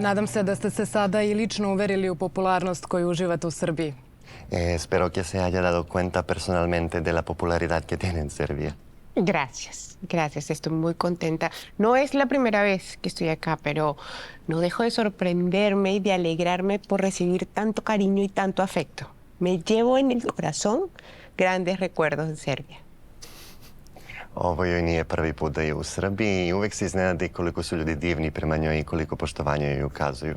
Nadam se da ste se sada i lično uverili u popularnost koju uživate u Srbiji. Espero que se haya dado cuenta personalmente de la popularidad que tiene en Serbia. Gracias, gracias, estoy muy contenta. No es la primera vez que estoy acá, pero no dejo de sorprenderme y de alegrarme por recibir tanto cariño y tanto afecto. Me llevo en el corazón grandes recuerdos de Serbia. Ovo joj nije prvi put da je u Srbiji i uvek se iznenadi koliko su ljudi divni prema njoj i koliko poštovanja joj ukazuju.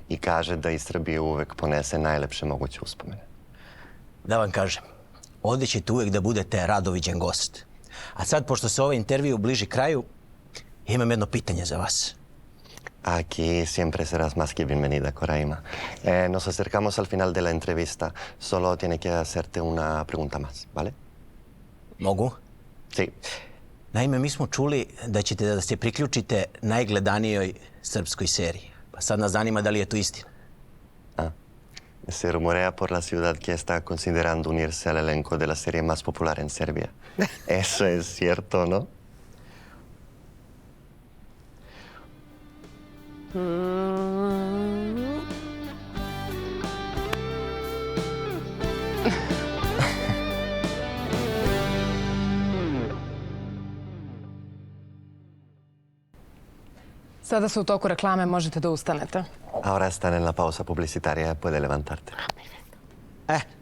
I kaže da iz Srbije uvek ponese najlepše moguće uspomene. Da vam kažem, ovdje ćete uvijek da budete radoviđen gost. A sad, pošto se ovaj intervju bliži kraju, imam jedno pitanje za vas. Aquí siempre serás más que bienvenida, Coraima. Nos acercamos al final de la entrevista. Solo tiene que hacerte una pregunta más, ¿vale? Mogu? Sí. Naime, mi smo čuli da ćete da se priključite najgledanijoj srpskoj seriji. Pa sad nas zanima da li je to istina. Se rumorea por la ciudad que está considerando unirse al elenco de la serie más popular en Serbia. Eso es cierto, ¿no? Sada su u toku reklame, možete da ustanete. Ahora están en la pausa publicitaria, puede levantarte.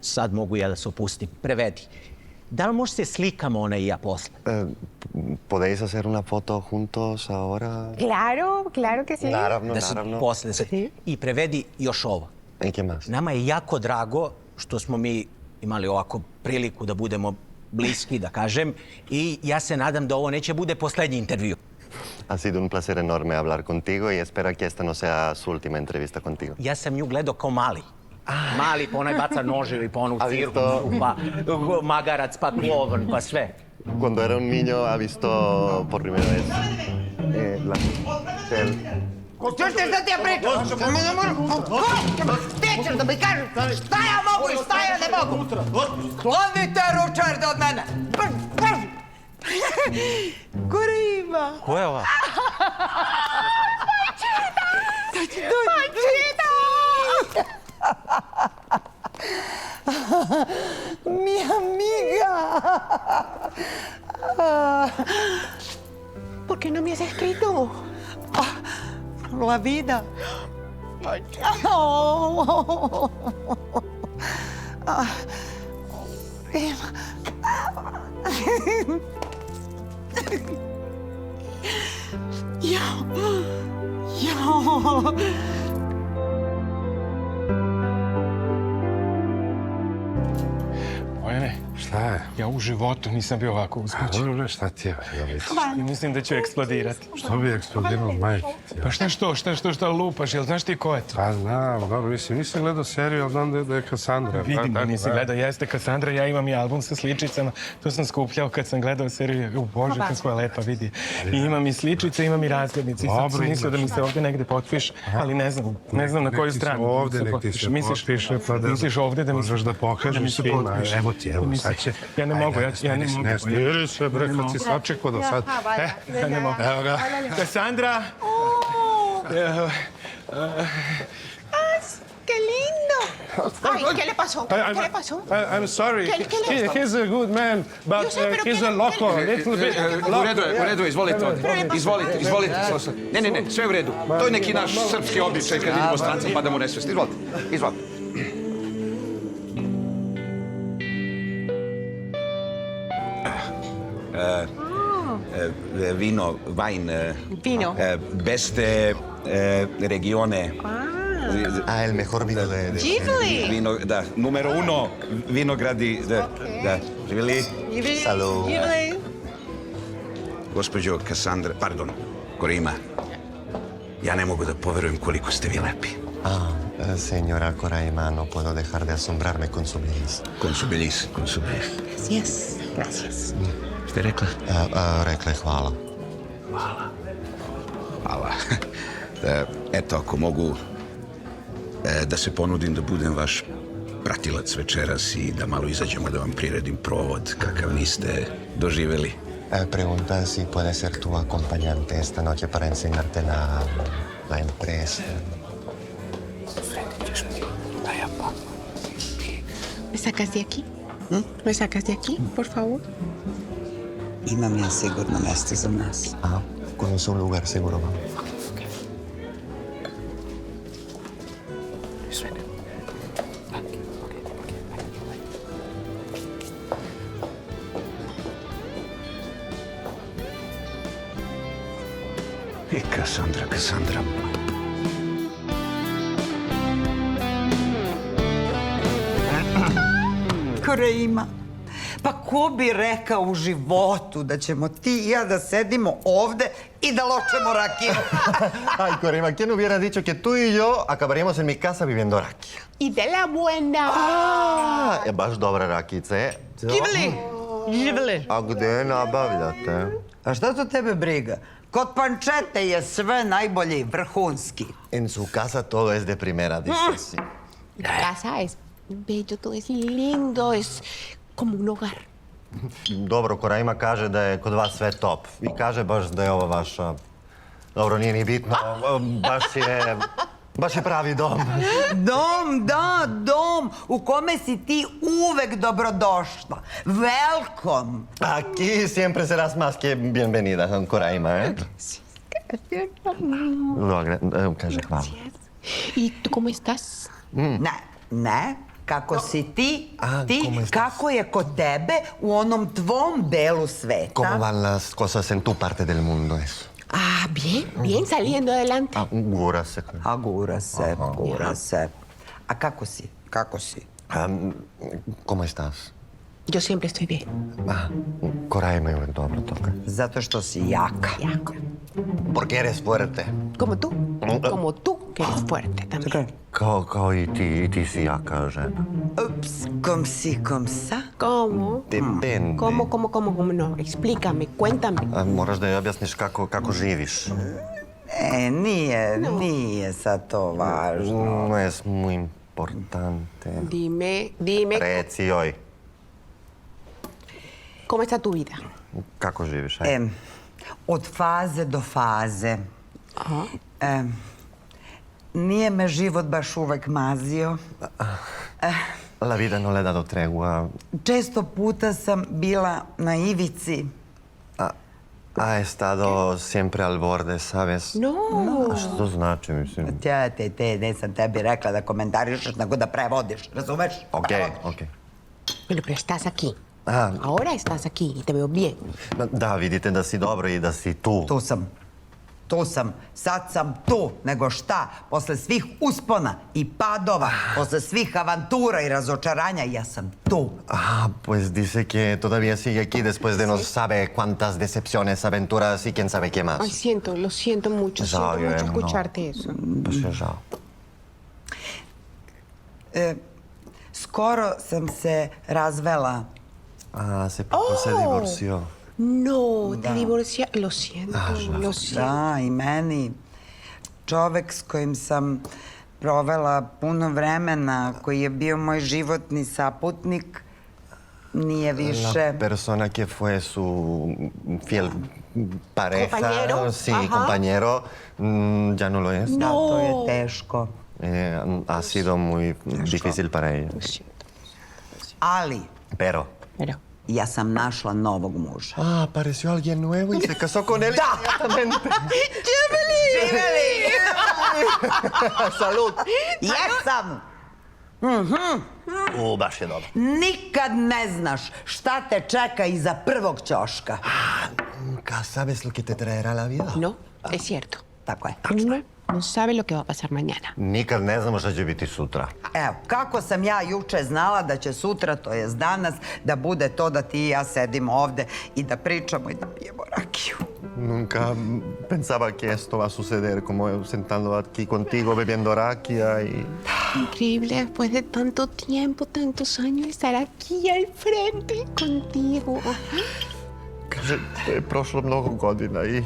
Sad mogu ja da se opustim. Prevedi. Da li možete slikamo ona i ja posle? ¿Podéis hacer una foto juntos ahora? Claro, claro que sí. Naravno, Da se naravno. posle. I prevedi još ovo. ¿Y qué más? Nama je jako drago što smo mi imali ovako priliku da budemo bliski, da kažem, i ja se nadam da ovo neće bude poslednji intervju. Ha sido un placer enorme hablar contigo y espero que esta no sea su última entrevista contigo. Ja sam nju gledao kao mali. Mali, pa onaj baca noževi, pa onu cirku, pa magarac, pa klovn, pa sve. Cuando era un niño ha visto por primera vez Čušte šta ti ja pričam? Ti ćeš da mi kažeš šta ja mogu i šta ja ne mogu. Klonite ručarde od mene. Kurima. Ko je ova? Pančita! Mi amiga. ¿Por qué no me has escrito? La vida. Bojane, Šta je? ja u životu nisam bio ovako uspućen. Dobro, šta ti je? I mislim da ću eksplodirati. Što bi eksplodirao majke? Pa šta lupaš, jel znaš ti ko je to? Pa znam, dobro, mislim, nisam gledao seriju, ali znam da je Kassandra. Vidim da nisi gledao, jeste Kassandra, ja imam i album sa sličicama. To sam skupljao kad sam gledao seriju. Bože, kako je lepa, vidi. I imam i sličice, imam i razglednice. I sad sam mislio da mi se ovdje negde potpiše, ali ne znam na koju stranu. Ovdje nek ti se potpiše, pa da... Misliš ovdje da mi se... Možeš da pokažeš tu, evo ti, evo, sad će... Ja ne mogu, ja ne mogu. Ne smiri se, bre, kad si sačekao do sad. Ja ne mogu. Evo ga. Kassandra! ¡Qué lindo! Ay, ¿qué le pasó? ¿Qué le pasó? I'm sorry. ¿Qué le He's a good man, but he's a loco, little bit. U redu je, izvolite. Izvolite. Ne, sve u redu. To je neki naš srpski običaj kad vidimo stranca pa da mu nesvesti. Izvolite. Vino, vajn. Vino. Beste regione. El mejor vino de... Givli. Vino, da, numero uno, vinogradi, da. Živjeli? Salud. Gospođo Kassandra, pardon, Korima, ja ne mogu da poverujem koliko ste vi lepi. Señora Coraima, no puedo dejar de asombrarme con su belleza. Con su belleza. Gracias. Šta je rekla? Rekla je hvala. Hvala. Eto, ako mogu da se ponudim da budem vaš pratilac večeras i da malo izađemo da vam priredim provod kakav niste doživeli. Pregunta si puede ser tu acompañante esta noche para enseñarte la empresa. ¿Me sacas de aquí? ¿Me sacas de aquí, por favor? Imam ja sigurno mesto za nas. Ah, conoce un lugar seguro, vamos. I Kassandra. Koreima, pa ko bi rekao u životu da ćemo ti i ja da sedimo ovde i da ločemo rakiju? Ay, Corima, ¿quién hubiera dicho que tú y yo acabaríamos en mi casa viviendo rakija? Y de la buena. Je baš dobra rakice. Živeli. A gde nabavljate? A šta to tebe briga? Kod pančete je sve najbolje i vrhunski. En su casa todo es de primera, dice así. La casa es bello, todo es lindo, es como un hogar. Dobro, Koraima kaže da je kod vas sve top. I kaže baš da je ovo vaša... Dobro, nije ni bitno. Baš je pravi dom. Dom, da, dom u kome si ti uvek dobrodošla. Welcome. Aquí siempre serás más que bienvenida, Koraima, eh? Kaže hvala. ¿Y tú cómo estás? Ne, kako si ti, ¿cómo estás? kako je kod tebe u onom tvom delu sveta. ¿Cómo van las cosas en tu parte del mundo, eso? Ah, bien, saliendo adelante. Gura se. A gura se. A kako si? ¿Cómo estás? Yo siempre estoy bien. Koraima je uvek dobro toga. Zato što si jaka. Jako. Porque eres fuerte. Como tú. Como tú, que eres fuerte también. Kao i ti si jaka žena. Ups, kom sa? ¿Cómo? Depende. ¿Cómo? No, explícame, cuéntame. Moraš da joj objasniš kako živiš. Nije sad to važno. No es muy importante. Dime, Reci joj. ¿cómo está tu vida? Kako živiš, Od faze do faze. Nije me život baš uvek mazio. La vida no le ha dado tregua. Često puta sam bila na ivici. Ha estado siempre al borde, ¿sabes? No. A što znači, mislim? Nisam tebi rekla da komentarišeš, nego da prevodiš, razumeš? Ok. Bueno, pero estás aquí. Ah. Ahora estás aquí y te veo bien. Da, vidite da si dobro i da si tu. Tu sam, sad sam tu, nego šta? Posle svih uspona i padova, posle svih avantura i razočaranja, ja sam tu. Pues dice que todavía sigue aquí después de no sabe cuántas decepciones, aventuras y quién sabe qué más. Ay, lo siento mucho escucharte eso. Baš je žao. Skoro sam se razvela. Se divorció. No, te divorcia. Lo siento. Da, i meni. Čovek s kojim sam provela puno vremena, koji je bio moj životni saputnik, nije više. La persona que fue su fiel pareja, Compañero. sí, Ajá. compañero, ya no lo es. Da, to je teško. Ha sido muy difícil para ella. Lo siento. Ali, Pero. ja sam našla novog muža. Apareció alguien nuevo y se casó con él inmediatamente. Živeli! Salud. Jesam! Baš je dobro. Nikad ne znaš šta te čeka iza prvog ćoška. Nunca sabes lo que te traerá la vida. No, es cierto. Tako je. No sabe lo que va a pasar mañana. Nikad ne znamo šta će biti sutra. Evo, kako sam ja juče znala da će sutra, to jest danas, da bude to da ti i ja sedimo ovde i da pričamo i da pijemo rakiju. Nunca pensaba que esto va a suceder, como sentando aquí contigo, bebiendo raquia y... Increíble, después de tanto tiempo, tantos años, estar aquí al frente contigo. Kaže, da je prošlo mnogo godina i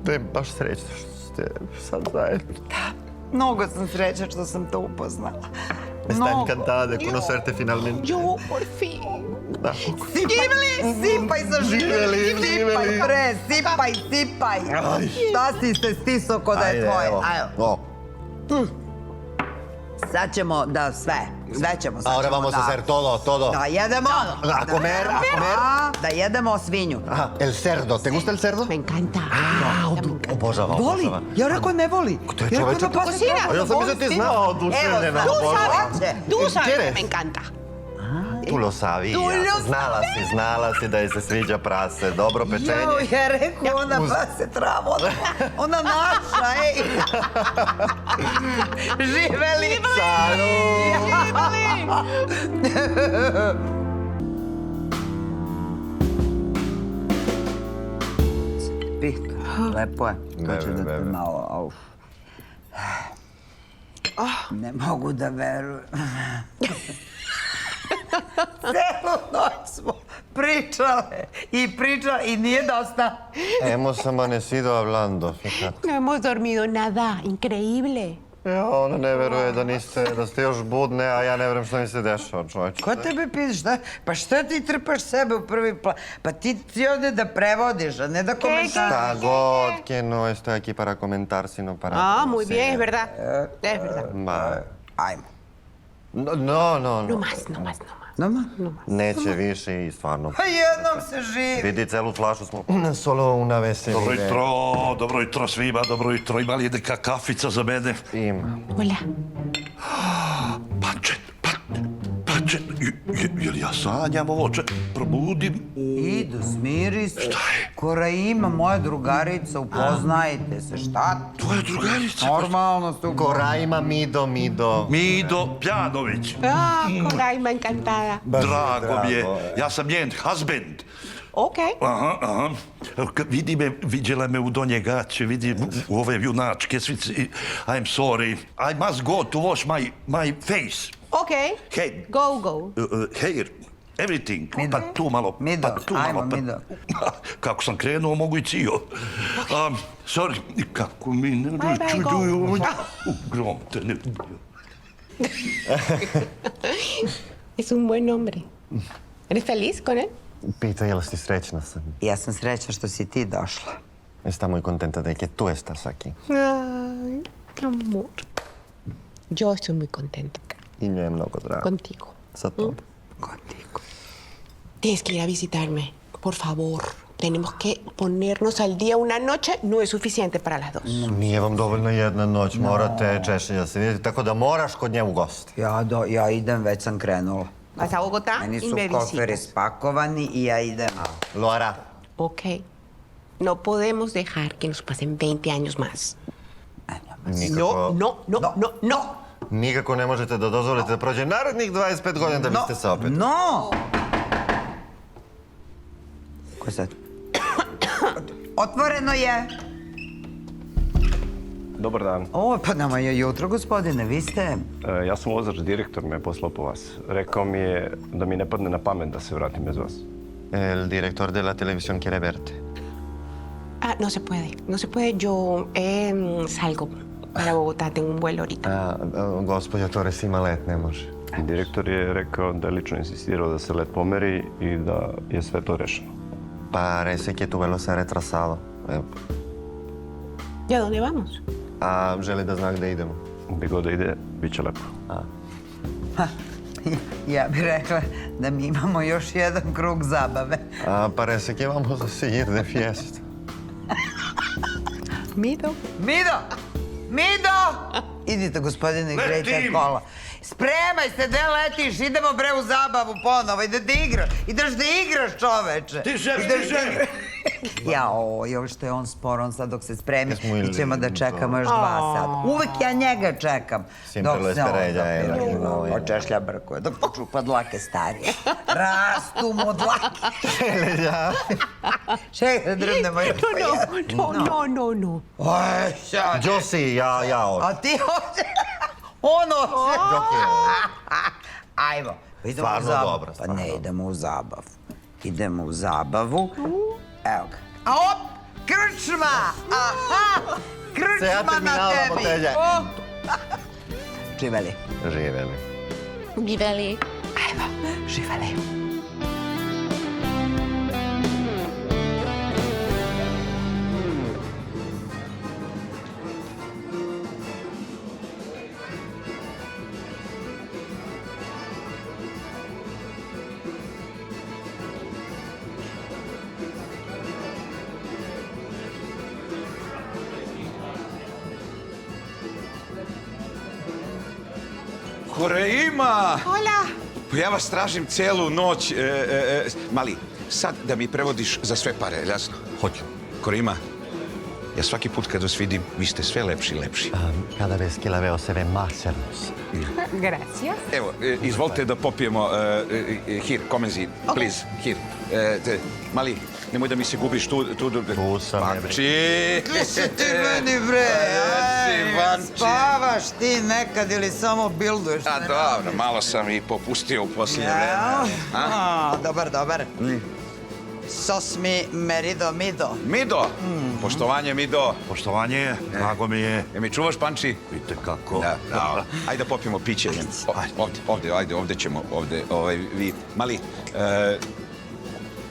da je baš srećna što ste sad zajedno. Mnogo sam srećna što sam te upoznala. Está encantada de conocerte finalmente. Yo, por fin. Sipaj za živeli, sipaj bre, sipaj. Šta si se stiso ko da je tvoje? Evo. Sad ćemo da sve ćemo. Sad Ahora ćemo vamos da- a hacer todo. Da jedemo. A comer, a comer. Da jedemo svinju. Aha, el cerdo. ¿Te gusta el cerdo? Me encanta. Obožava, Voli. obožava. Ja rekao ne voli. To je Ja rekao čoveče. da baš Cocina. A ja sam mislio ti znao oduševljena. Evo, obožava. Tú sabes que ¿Quieres? me encanta. Tu lo sabías. Znala si da je se sviđa prase. Dobro pečenje. Ja rekao, ona baš se travo. Ona naša, ej. Živeli. Pito, lepo je. To će da te malo, auf. Ne mogu da verujem. Celu noć smo pričale i nije dosta. Hemos amanecido hablando. Fíjate. No hemos dormido nada. Increíble. Ja, ona ne veruje da ste još budne, a ja ne verujem što mi se dešava, čovječe. Ko tebe pitaš? Pa šta ti trpaš sebe u prvi plan? Pa ti ovde da prevodiš, a ne da komentariš. Está God, que no estoy aquí para comentar, sino para... Ah, muy bien, es conocer. verdad. Es verdad. Ma, Ajmo. no. No más. Nama? Neće više i stvarno. Pa jednom se živi. Vidi, celu flašu smo solo una vez. Dobro jutro svima, dobro jutro. Ima li neka kafica za mene? Ima. Hola. Pače, jel ja sanjam ovo? Probudim. Idu, smiri se. Šta je? Koraima, moja drugarica, upoznajte se. Šta? Tvoja drugarica? Normalno ste Koraima, Mido. Mido Pjanović. Ah, Coraima encantada. Drago mi je. Ja sam njen husband. Ok. Aha. Vidi me, viđela me u donje gaće, vidi u ove junačke svice. I'm sorry. I must go to wash my face. Ok. Hey. Go. Hair. Everything. Mido. Pa tu malo. Mido, pa tu ajmo, malo, pa- Mido. Kako sam krenuo, mogu i cio. Sorry, kako mi ne Bye, čuduju. Grom te ne... Es un buen hombre. ¿Eres feliz con él? Pita, jel si srećna sam? Ja sam srećna što si ti došla. Está muy contenta de que tú estás aquí. Ay, amor. Yo estoy muy contenta I nje je mnogo drago. contigo. Sa tobom. Kontiku. Tienes que ir a visitarme, por favor. Tenemos que ponernos al día. Una noche no es suficiente para las dos. Nije vam dovoljno jedna noć, morate češće da se vidite, tako da moraš kod nje u gosti. Ja idem, već sam krenula. Vas a Bogotá Meni y su me koferi visitas. spakovani i ja idem. Lo hará. Ok. No podemos dejar que nos pasen 20 años más. Nikako, No. nikako ne možete da dozvolite da prođe narednih 25 godina da biste se opet. No! Ko je sad? Otvoreno je. Dobar dan. O, pa nama je jutro, gospodine, vi ste... Ja sam vozač, direktor me poslao po vas. Rekao mi je da mi ne padne na pamet da se vratim bez vas. El director de la televisión quiere verte. Ah, no se puede. No se puede. Yo salgo para Bogotá. Tengo un vuelo ahorita. Gospođa Torres ima let, ne može. Direktor je rekao da je lično insistirao da se let pomeri i da je sve to rešeno. Parece que tu vuelo se ha retrasado. ¿Y a dónde vamos? A želi da zna gde idemo. Gde god da ide, bit će lepo. Ja bih rekla da mi imamo još jedan krug zabave. Parece que vamos a seguir de fiesta. Mido. Mido! Idite, gospodine, igrajte kola. Spremaj se, gde letiš? Idemo bre u zabavu ponovo. Ideš da igraš, čoveče. Stižem! Jao, što je on spor, on sad dok se spremi, Jesmo mi ćemo da čekamo još 2 sata. Uvek ja njega čekam. Siempre lo esperé, Očešlja brkuje, dok počupa dlake starije. Rastu mu dlake. Čekaj, da drvnemo još po jednu. No. Oj, sad. Yo sí, ja hoću. A ti hoće? On hoće. Yo quiero. Ajmo, idemo u Stvarno zabavu. dobro, Pa stvarno ne, dobro. idemo u zabavu. Idemo u zabavu. Evo ga. A op, krčma! Aha! Se ja Krčma na terminala tebi! botelja. Živeli. Živeli. Viveli. Evo, živeli. Koreima! Hola. Pa ja vas tražim celu noć. Mali, sad da mi prevodiš za sve pare, jel jasno? Hoću. Koreima, ja svaki put kad vas vidim, vi ste sve lepši i lepši. Cada vez que la veo se ve más hermosa. Gracias. Evo, izvolite da popijemo. Here, komenzi, please, here. Mali, nemoj da mi se gubiš tu. Tu sam, Panči! Gdje si ti meni, bre? Spavaš ti nekad ili samo bilduješ? A dobro, malo sam i popustio u posljednje vreme. Dobar. Sos mi merido mido. Mido! Poštovanje, Mido. Poštovanje, drago mi je. Mi čuvaš, Panči? Vidite kako. Da. Ajde da popijemo piće. Ovde ćemo, vi. Mali,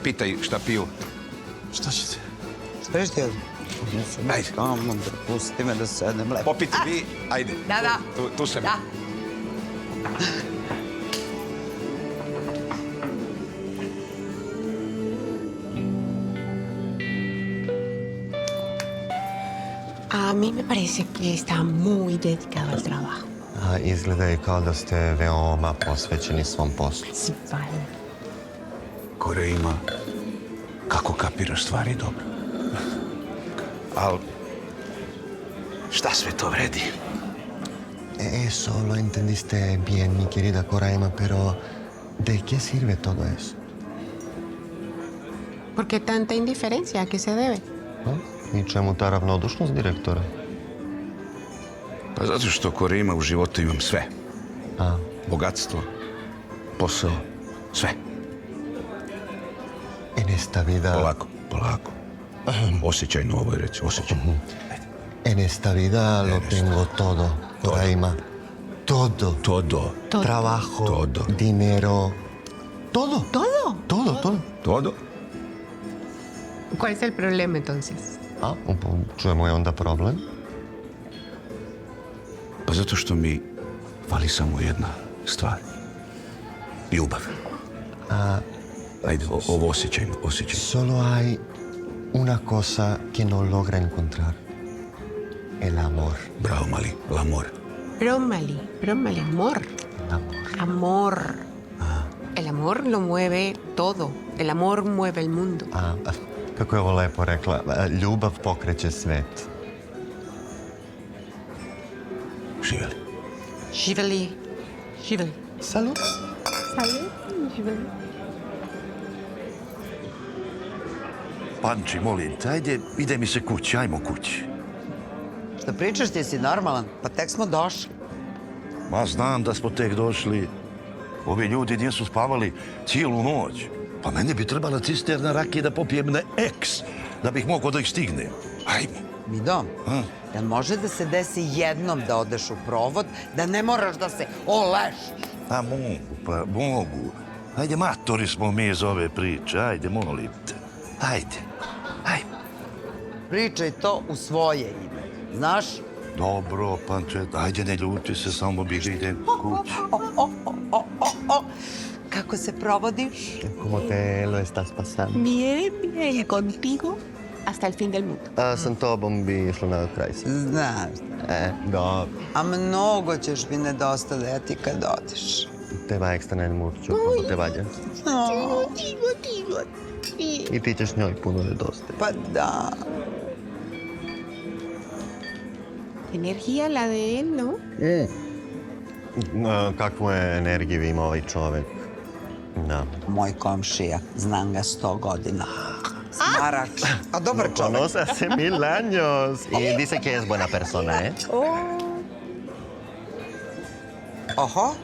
pitaj šta piju. Šta ćeš ti? Ajde. Kamo, pusti me da sedem lepo. Popite vi, ajde. Da. Tu sam. Da. A mí me parece que está muy dedicado al trabajo. Izgleda i kao da ste veoma posvećeni svom poslu. Sí, vale. Koreima, kako kapiraš stvari dobro. Al, šta sve to vredi? Eso lo entendiste bien, mi querida Coraima, pero ¿de qué sirve todo eso? ¿Por qué tanta indiferencia? ¿A qué se debe? I čemu ta ravnodušnost direktora? Pa zato što Koreima u životu imam sve. Bogatstvo, posao, sve. En esta vida... Polako. Osjećajno ovo je reći, osjećaj. En esta vida lo tengo todo, Coraima. Todo. Trabajo, Todo. dinero. Todo. Todo? ¿Cuál es el problema entonces? Čujemo je onda problem? Pa zato što mi fali samo jedna stvar. Ljubav. Ajde, ovo osjećaj. Solo hay una cosa que no logra encontrar. El amor. Bravo, Mali, el amor. Bromali, amor. Amor. El amor lo mueve todo. El amor mueve el mundo. Kako je ovo lepo rekla, ljubav pokreće svet. Živjeli. Salut. Panči, molim te, ajde, ide mi se kući, ajmo kući. Šta pričaš, ti si normalan? Pa tek smo došli. Ma znam da smo tek došli. Ovi ljudi nisu spavali cijelu noć. Pa meni bi trebala cisterna rakije da popijem na X, da bih mogao da ih stignem. Ajmo. Mido, jel može da se desi jednom da odeš u provod, da ne moraš da se olešiš? Mogu. Ajde, matori smo mi iz ove priče, ajde, molim te. Ajde. Pričaj to u svoje ime, znaš? Dobro, Panče, ajde, ne ljuti se, samo bih idem kući. Kako se provodiš? Como te lo estás pasando? Bien, y contigo hasta el fin del mundo. Sa tobom bi išlo na kraj. Znaš. Dobro. A mnogo ćeš mi nedostajati kad odeš. Te va a extrañar mucho cuando te vayas. I ti ćeš njoj puno nedostajati. Pa da. Energía la de él, ¿no? Kakvu je energiju ima ovaj čovek. Da. Moj komšija, znam ga 100 godina. Smarač. A dobar čovek. Conoce hace 1000 años. Y dice que es buena persona, ¿eh? Oho.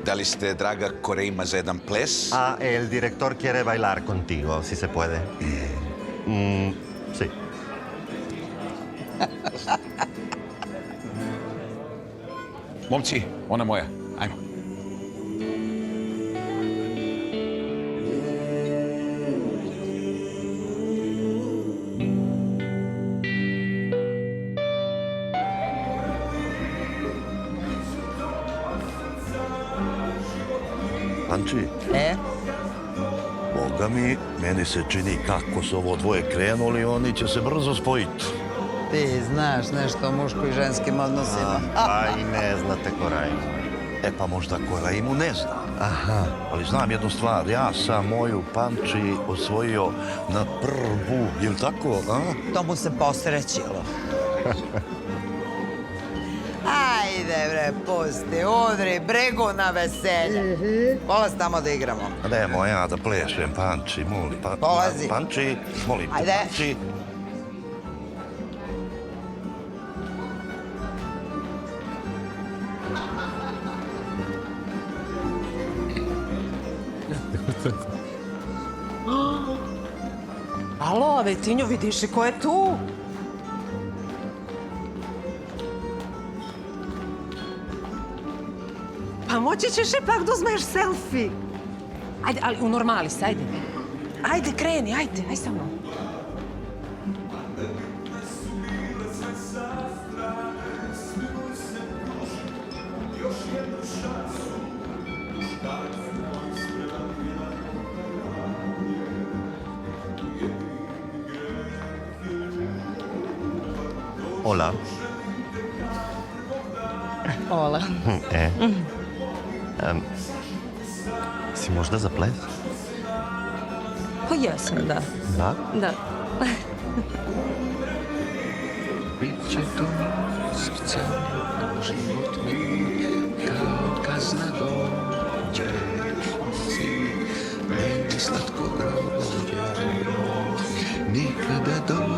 Da li ste, draga Koreima, za jedan ples? El director quiere bailar contigo, si se puede. Sí. Momci, ona moja, ajmo. Panči, Boga mi, meni se čini kako su ovo dvoje krenuli, oni će se brzo spojiti. Ti znaš nešto o muško i ženskim odnosima. Pa i ne znate Korajmu. E pa možda Koraimu ne zna. Aha. Ali znam jednu stvar, ja sam moju Panči osvojio na prvu, je li tako, a? To mu se posrećilo. Ajde bre, pusti, udri, brigu na veselje. Polazi tamo da igramo. Nemo ja da plešem, Panči, molim. Polazi. Panči, molim. Ajde. Panči. Alo, Avetinjo, vidiš li ko je tu? Pa moći ćeš ipak da uzmeš selfie. Ajde, ali u normali se, ajde. Ajde, kreni, ajde sa mnom. Hola. Hola. Si možda za ples? Pa jesam, da. Da? Da. Biće to srce, život mi kao kazna dođe si, meni slatko grođe, nikada dođe.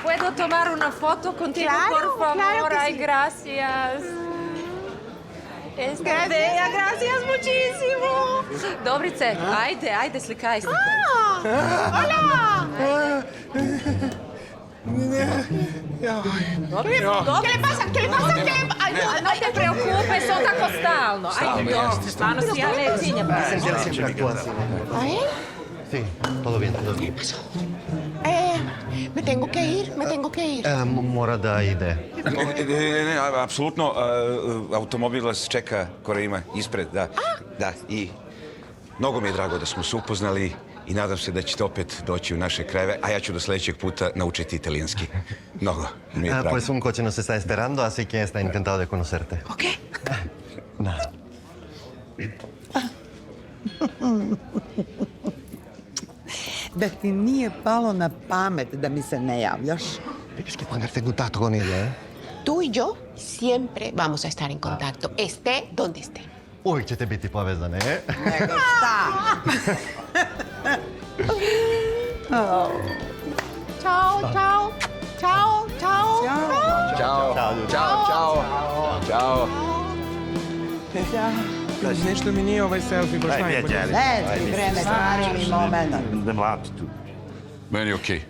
¿Puedo tomar una foto contigo, por favor? Claro que Ay, sí. gracias. Bella, gracias muchísimo. Dobrice, ajde, slikaj se. ¡Hola! ¿Qué le pasa? Ay, no te preocupes, son tako stalno. Ajde, dobro, stvarno si ja letinja. Sí, todo bien, todo bien. Me tengo que ir. Mora da ide. Ne, apsolutno. Automobil vas čeka, Koraima, ispred, da. Da, i mnogo mi je drago da smo se upoznali i nadam se da ćete opet doći u naše krajeve, a ja ću do sljedećeg puta naučiti italijanski. Mnogo mi je drago. Pues un coche nos está esperando, así que está encantado de conocerte. Ok. Nada. Da ti nije palo na pamet da mi se ne javljaš? Tienes que ponerte en contacto con ella, ¿eh? Tú y yo siempre vamos a estar en contacto, esté donde esté. Uvijek ćete biti povezane, ¿eh? Nego šta? Ciao, ciao. Ciao, ciao. Ćao, čao, čao. Nešto mi nije ovaj selfie baš najbolje. Ne, ti bre, ne kvari mi moment. Ne mlati tu. Meni je okej.